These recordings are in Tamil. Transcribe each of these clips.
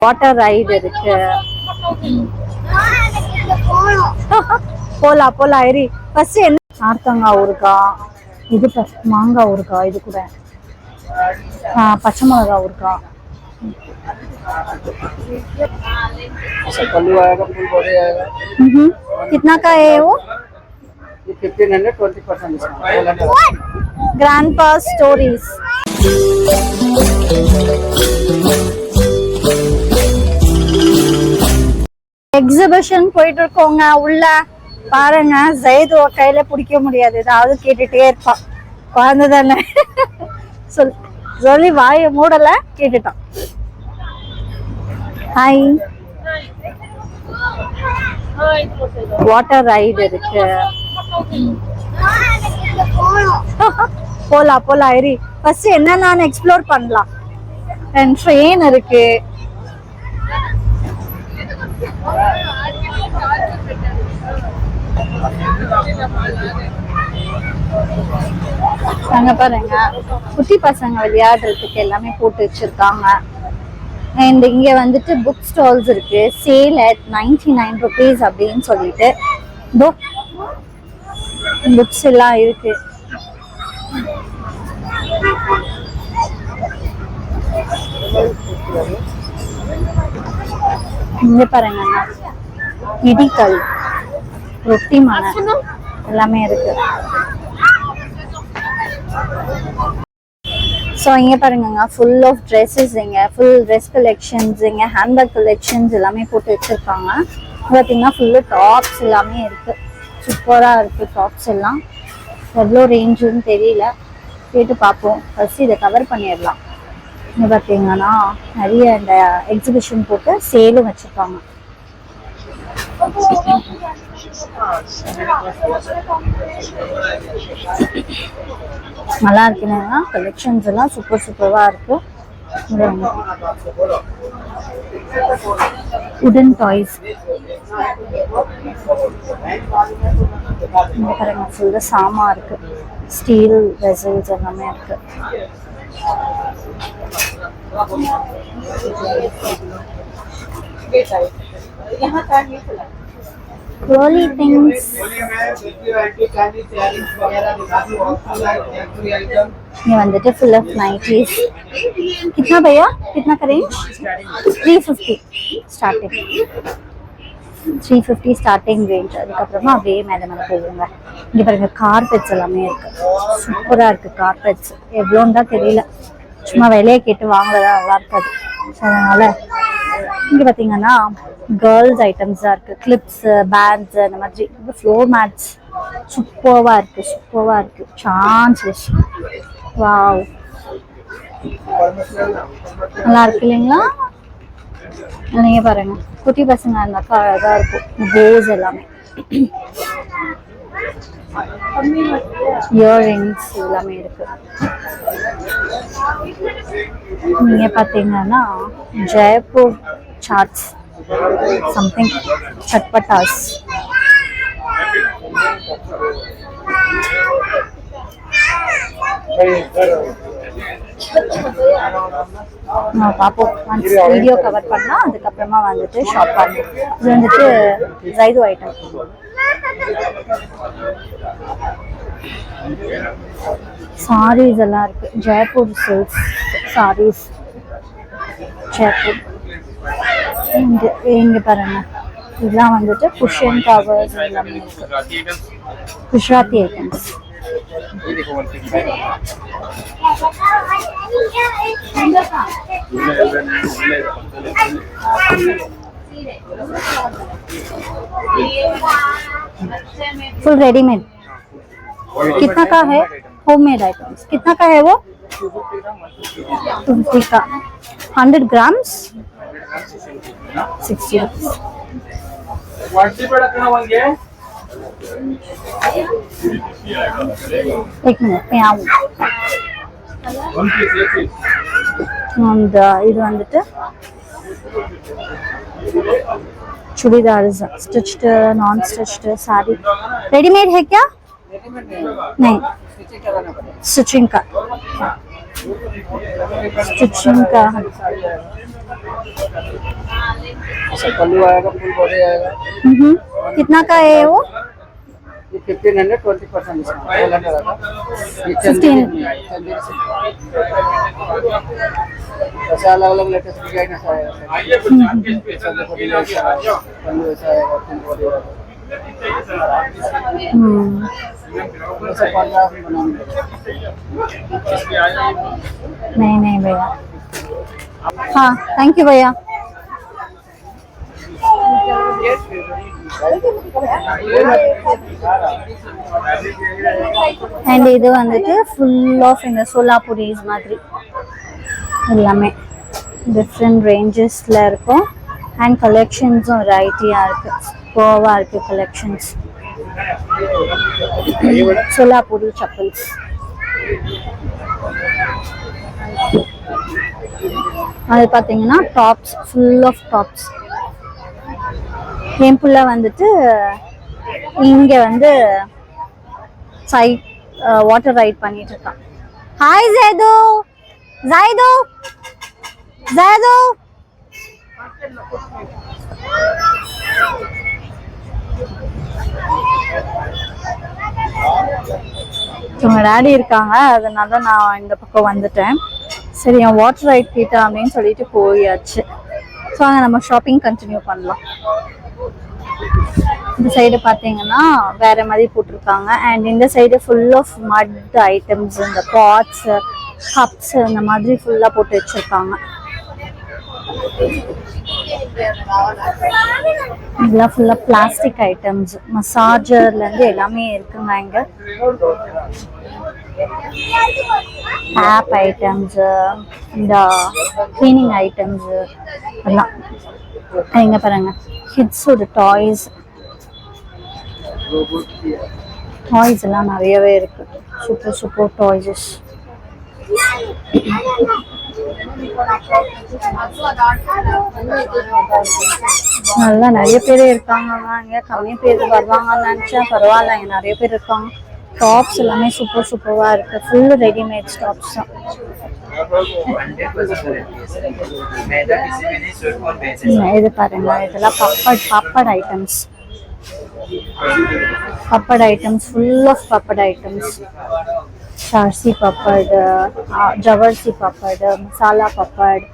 வாட்டர் ரைடு இருக்கு. போலாம் போலாம் ஏறி ஃபர்ஸ்ட் என்ன நார்த்தங்காய் ஊறுகாய், இது மாங்காய் ஊறுகாய், இது கூட பச்சை மிளகாய் ஊறுகாய். कितना का है वो? 1500 20% डिस्काउंट. Grandpa stories. எக்ஸிபிஷன் போயிட்டு இருக்கோங்க. உள்ள பாருங்க, ஜெயதுவ கையில பிடிக்க முடியாது, ஏதாவது கேட்டுட்டே இருப்பான். குழந்தை தானே சொல்லி வாய மூடல, கேட்டுட்டான். ஹாய். வாட்டர் ரைடு இருக்கு. போலாம் போலாம் ஏறி ஃபர்ஸ்ட் என்னன்னு எக்ஸ்ப்ளோர் பண்ணலாம். அண்ட் ட்ரெயின் இருக்கு. அங்க பாருங்க, குட்டி பசங்க விளையாடுறதுக்கு எல்லாமே போட்டு வச்சிருக்காங்க. அண்ட் இங்க வந்துட்டு புக் ஸ்டால்ஸ் இருக்கு. சேல் அட் 99 rupees அப்படின்னு சொல்லிட்டு புக்ஸ் எல்லாம் இருக்கு. இங்க பாருங்க, இடிக்கல், ரொட்டி மணை எல்லாமே இருக்கு. ஸோ இங்கே பாருங்க, ஃபுல் ஆஃப் ட்ரெஸ்ஸஸ், இங்கே ஃபுல் ட்ரெஸ் கலெக்ஷன்ஸ், இங்கே ஹேண்ட்பேக் கலெக்ஷன்ஸ் எல்லாமே போட்டு வச்சுருக்காங்க. பார்த்தீங்கன்னா ஃபுல்லு டாப்ஸ் எல்லாமே இருக்குது. சூப்பராக இருக்குது டாப்ஸ் எல்லாம். எவ்வளோ ரேஞ்சுன்னு தெரியல, கேட்டு பார்ப்போம். ஃபர்ஸ்ட் இதை கவர் பண்ணிடலாம். இங்கே பார்த்தீங்கன்னா நிறைய இந்த எக்ஸிபிஷன் போட்டு சேலும் வச்சுருக்காங்க. நல்லா இருக்குன்னா கலெக்ஷன்ஸ் எல்லாம் சூப்பர் சூப்பரா இருக்கு. உடன் டாய்ஸ் பாருங்க, ஃபுல்லா சாமா இருக்கு. ஸ்டீல் வெசல்ஸ் எல்லாமே இருக்கு. Girly things. ये வந்துட்டு full of nighties. कितना भैया? कितना का रेंज? 350 starting. 350 starting range. அதுக்கப்புறமா அப்படியே மேலே மேலே போடுவாங்க. இங்கே பாருங்க, கார்பெட்ஸ் எல்லாமே இருக்கு. சூப்பராக இருக்கு கார்பெட்ஸ். எவ்வளோன்னு தான் தெரியல, சும்மா விலையை கேட்டு வாங்குறதா நல்லா இருக்காது. ஸோ அதனால இங்கே பார்த்தீங்கன்னா கேர்ள்ஸ் ஐட்டம்ஸ் தான் இருக்கு. கிளிப்ஸ், பேண்ட்ஸ், அந்த மாதிரி. ஃப்ளோர் மேட்ஸ் சூப்பராக இருக்கு, சூப்பராக இருக்கு. சான்ஸ் வாவ், நல்லா இருக்கு இல்லைங்களா? நீங்க பாருங்க, குட்டி பசங்க இருந்தாக்கா அழகா இருக்கும். போஸ் எல்லாமே, இயர்ரிங்ஸ் எல்லாமே இருக்கு. நீங்க பாத்தீங்கன்னா ஜெயப்பூர் சாட்ஸ், சம்திங் சட்பட்டாஸ். பாப்போம், வீடியோ கவர் பண்ணா அதுக்கப்புறமா வந்துட்டு ஷாப் பண்ணும். இது வந்துட்டு ஜைது ஐட்டம். சாரீஸ் எல்லாம் இருக்கு. ஜெயப்பூர் சில்க்ஸ் சாரீஸ், ஜெயப்பூர். இங்க பாருங்க, இதெல்லாம் வந்துட்டு குஷன் கவர்ஸ் எல்லாமே இருக்கு. குஜராத்தி ஐட்டம்ஸ். Full readymade. कितना का है? होममेड आइटम्स कितना का है वो? 250 का. 100 grams 60 rupees. एक मिनट मैं आऊँ. இது வந்துட்டு churidar, stitched, non stitched sari. Readymade है क्या? नहीं, स्टिचिंग का. स्टिचिंग का ऐसा पल्लू आएगा, फुल बॉडी आएगा। कितना का है वो? ये 1500 20% डिस्काउंट 1200 आता। ये 15 चंदेरी से ऐसा अलग अलग लेटेस्ट डिजाइन ऐसा आएगा। पल्लू ऐसा आएगा, फुल बॉडी आएगा। ऐसा 15 बनाएंगे। नहीं भैया। हाँ थैंक यू भैया। அண்ட் இது வந்துட்டு ஃபுல் ஆஃப் இந்த சோலாபுரிஸ் மாதிரி எல்லாமே டிஃப்ரெண்ட் ரேஞ்சஸில் இருக்கும். அண்ட் கலெக்ஷன்ஸும் வெரைட்டியாக இருக்குது, சூப்பராக இருக்குது கலெக்ஷன்ஸ். சோலாபுரி செப்பல்ஸ். அது பார்த்தீங்கன்னா டாப்ஸ், ஃபுல் ஆஃப் டாப்ஸ். என் புள்ள வந்துட்டு இங்கே வந்து வாட்டர் ரைட் பண்ணிட்டு இருக்கான். ஹாய் ஜேது, ஜைது, ஜேது. உங்க டாடி இருக்காங்க, அதனால நான் இந்த பக்கம் வந்துட்டேன். சரி என் வாட்டர் ரைட் கிட்ட அப்படின்னு சொல்லிட்டு போயாச்சு. ஸோ அங்கே நம்ம ஷாப்பிங் கண்டினியூ பண்ணலாம். இந்த சைடு பார்த்தீங்கன்னா வேற மாதிரி போட்டிருக்காங்க. அண்ட் இந்த சைடு ஃபுல் ஆஃப் மட் ஐட்டம்ஸ், இந்த பாட்ஸ், கப்ஸ் இந்த மாதிரி ஃபுல்லாக போட்டு வச்சிருக்காங்க. இதெல்லாம் ஃபுல்லாக பிளாஸ்டிக் ஐட்டம்ஸ், மசாஜர்லேருந்து எல்லாமே இருக்குங்க இங்கே. டேப் ஐட்டம்ஸ், இந்த கிளீனிங் ஐட்டம்ஸ் எல்லாம் இங்கே பாருங்க. கிட்ஸோட டாய்ஸ் எல்லாம் நிறையவே இருக்கு. Super super toys. நல்லா நிறைய பேர் இருக்காங்க இங்க. கம்மி பேர் வருவாங்கன்னு நினைச்சேன், பரவாயில்ல இங்க நிறைய பேர் இருக்காங்க. டாப்ஸ் எல்லாமே சூப்பர் சூப்பரா இருக்கு. ஃபுல் ரெடிமேட் டாப்ஸ் தான். இது பாருங்க, இதெல்லாம் papad items. Papad items, full of papad items. சார்சி பப்பட், ஜவர்சி பப்பட், மசாலா பப்பட்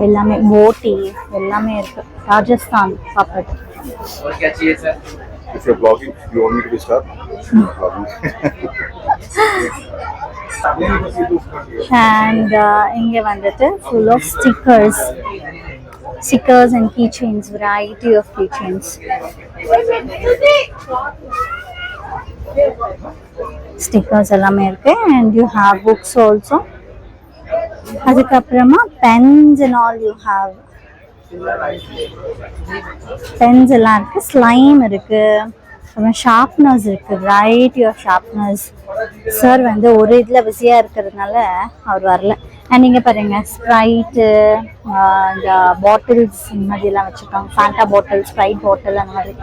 எல்லாமே, போட்டி எல்லாமே இருக்கு. Rajasthan papad. If you're vlogging, you want me to start? And இங்க வந்துட்டு full of stickers and keychains, variety of keychains. Stickers எல்லாமே இருக்கு. And you have books also. அதுக்கப்புறமா pens and all you have. Pens எல்லாம் இருக்கு, ஸ்லைம் இருக்கு, அப்புறம் ஷார்ப்னர்ஸ் இருக்கு, வெரைட்டி ஆஃப் ஷார்ப்னர்ஸ். சார் வந்து ஒரு இதில் பிஸியாக இருக்கிறதுனால அவர் வரல. அண்ட் இங்கே பாருங்க, ஸ்ப்ரைட்டு, இந்த பாட்டில்ஸ் இந்த மாதிரிலாம் வச்சுருக்காங்க. ஃபேண்டா பாட்டில், ஸ்ப்ரைட் பாட்டில் அந்த மாதிரி.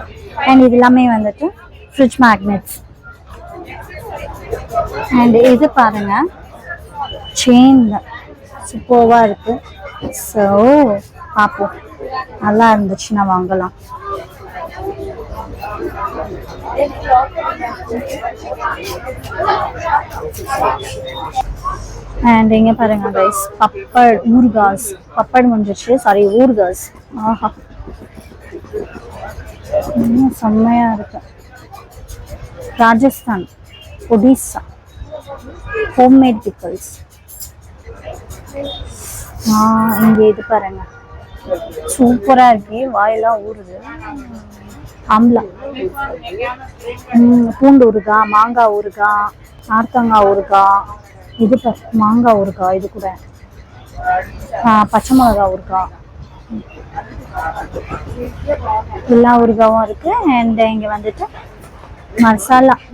அண்ட் இது எல்லாமே வந்துட்டு ஃப்ரிட்ஜ் மேக்னெட்ஸ். அண்ட் இது பாருங்க, செயின் சூப்பராக இருக்கு. ஸோ பார்ப்போம், நல்லா இருந்துச்சுன்னா வாங்கலாம். அண்ட் இங்கே பாருங்க கைஸ், பப்பட், ஊர்காஸ். பப்பட் முடிஞ்சிச்சு, சாரி ஊர்காஸ். ஆஹா, இன்னும் செம்மையா இருக்கு. Rajasthan, Odisha homemade pickles. இங்கே இது பாருங்க, சூப்பரா இருக்கு, வாயெல்லாம் ஊறுது. ஆம்லா, பூண்டு ஊறுகாய், மாங்காய் ஊறுகாய், நார்த்தங்காய் ஊறுகாய், இது மாங்காய் ஊறுகாய், இது கூட பச்சை மிளகாய் ஊறுகாய், எல்லா ஊறுகாயும் இருக்கு. அண்ட் இங்க வந்துட்டு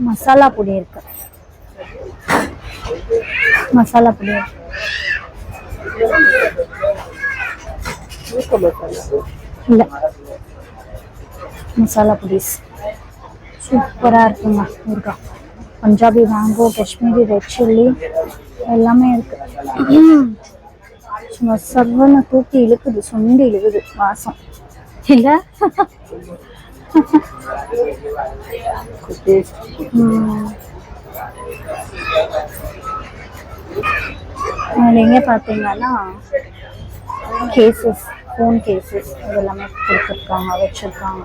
மசாலா பொடி இருக்கு. மசாலா பொடி இருக்கு. இல்ல, மசாலா பொடிஸ் சூப்பரா இருக்குங்க. ஊறுகாய், Punjabi mango, Kashmiri red chilli எல்லாமே இருக்கு. சும்மா சர்வனை தூக்கி இழுக்குது, சுண்டி இழுக்குது வாசம் இல்ல. நீங்க பாத்தீங்கன்னா கேசஸ், ஃபோன் கேசஸ் இதெல்லாமே கொடுத்துருக்காங்க, வச்சிருக்காங்க.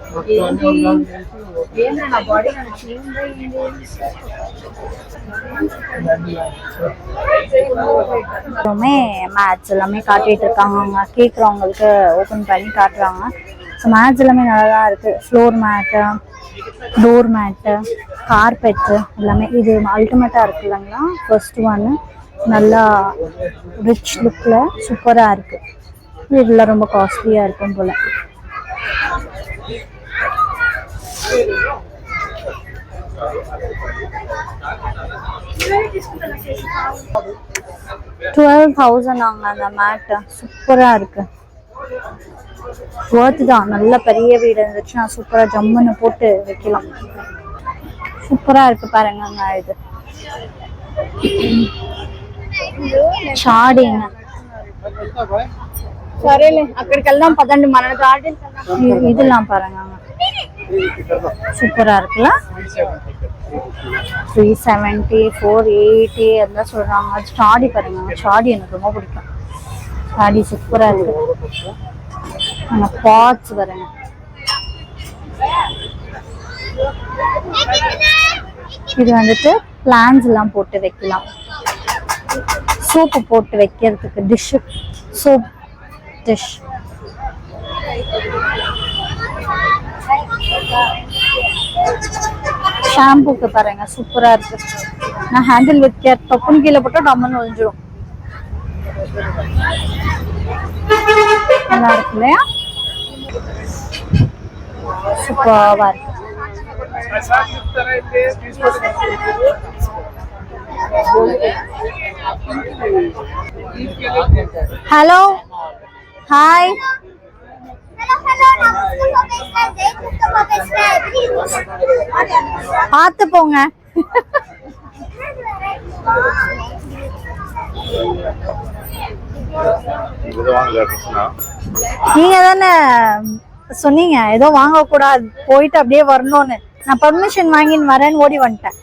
மேட்ச் எல்லாமே காட்டிட்டு இருக்காங்க, கேட்குறவங்களுக்கு ஓப்பன் பண்ணி காட்டுறாங்க. ஸோ மேட்ச் எல்லாமே நல்லா தான் இருக்கு. ஃப்ளோர் மேட்டு, டோர் மேட்டு, கார்பெட்டு எல்லாமே இது அல்டிமேட்டாக இருக்கு இல்லைங்களா. ஃபர்ஸ்ட் ஒன்று நல்லா ரிச் லுக்கில் சூப்பராக இருக்கு. இதெல்லாம் ரொம்ப காஸ்ட்லியாக இருக்கும் போல. $12,000 ஆங்க அந்த மேட்டு. சூப்பராக இருக்கு, ஒர்த்து தான். நல்ல பெரிய வீடு இருந்துச்சுன்னா சூப்பராக ஜம்முன்னு போட்டு வைக்கலாம். சூப்பராக இருக்கு பாருங்க. இது చాడీనా సరేలే అక్కడికి వెళ్దాం పదండి మన గార్డెన్ இதெல்லாம் பாருங்க சூப்பரா இருக்குல்ல 370 480 எல்லாம் சொல்றாங்க ஸ்டாடி பாருங்க ஸ்டாடி எனக்கு ரொம்ப பிடிக்கும் ஸ்டாடி சூப்பரா இருக்கு அந்த பாட்ஸ் பாருங்க இது வந்துட்டு பிளான்ஸ் எல்லாம் போட்டு வைக்கலாம் சோப்பு போட்டு வைக்கிறதுக்கு டிஷ் சோப் டிஷ் ஷாம்புக்கு பாருங்க சூப்பரா இருக்கு நான் ஹேண்டில் வித் கேர் டப்புன்னு கீழே போட்டா டம்மன்னு ஒழிஞ்சிடும் நல்லா இருக்கு இல்லையா சூப்பரா இருக்கு ஹலோ ஹாய் பார்த்து போங்க நீங்க தானே சொன்னீங்க ஏதோ வாங்க கூடாது போயிட்டு அப்படியே வரணும்னு நான் பர்மிஷன் வாங்கின்னு வரேன்னு ஓடி வந்துட்டேன்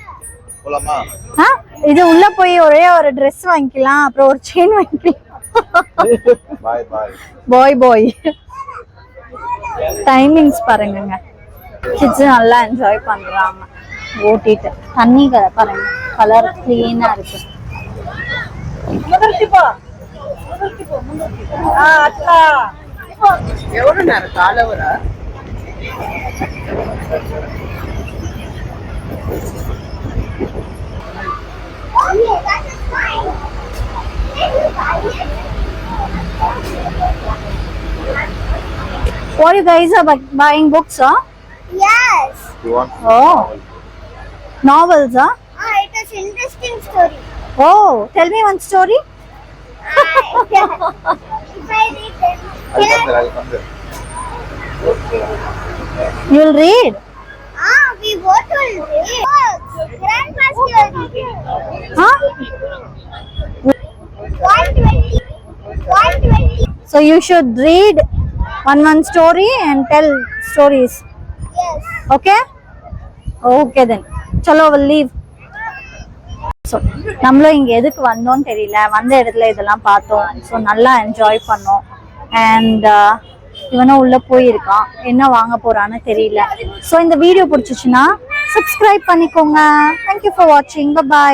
இது உள்ள போய் ஒரே ஒரு ட்ரெஸ் வாங்கிக்கலாம் அப்புறம் ஒரு செயின் வாங்கிக்கலாம் பாய் பாய் டைமிங்ஸ் பாருங்க கிட்ஸ் நல்லா என்ஜாய் பண்றாங்க ஓட்டிட்டு தண்ணி பாருங்க கலர் கிளீனா இருக்கு எவ்வளவு நேரம் காலவரா What you guys are buying books, huh? Yes. You want? Oh, novels, huh? It is interesting story. Oh, tell me one story. If I read them, I'll come there. You'll read. we both will read. Grandma's story. Huh? 120. 120. So you should read one story and tell stories. Yes. Okay? Okay then. Chalo, we'll leave. So, நம்மளும் இங்க எதுக்கு வந்தோம்னு தெரியல வந்த இடத்துல இதெல்லாம் பார்த்தோம் ஸோ நல்லா என்ஜாய் பண்ணோம் அண்ட் இவனும் உள்ள போயிருக்கான் என்ன வாங்க போறான்னு தெரியல ஸோ இந்த வீடியோ பிடிச்சிச்சுன்னா சப்ஸ்கிரைப் பண்ணிக்கோங்க தேங்க்யூ ஃபார் வாட்சிங் பை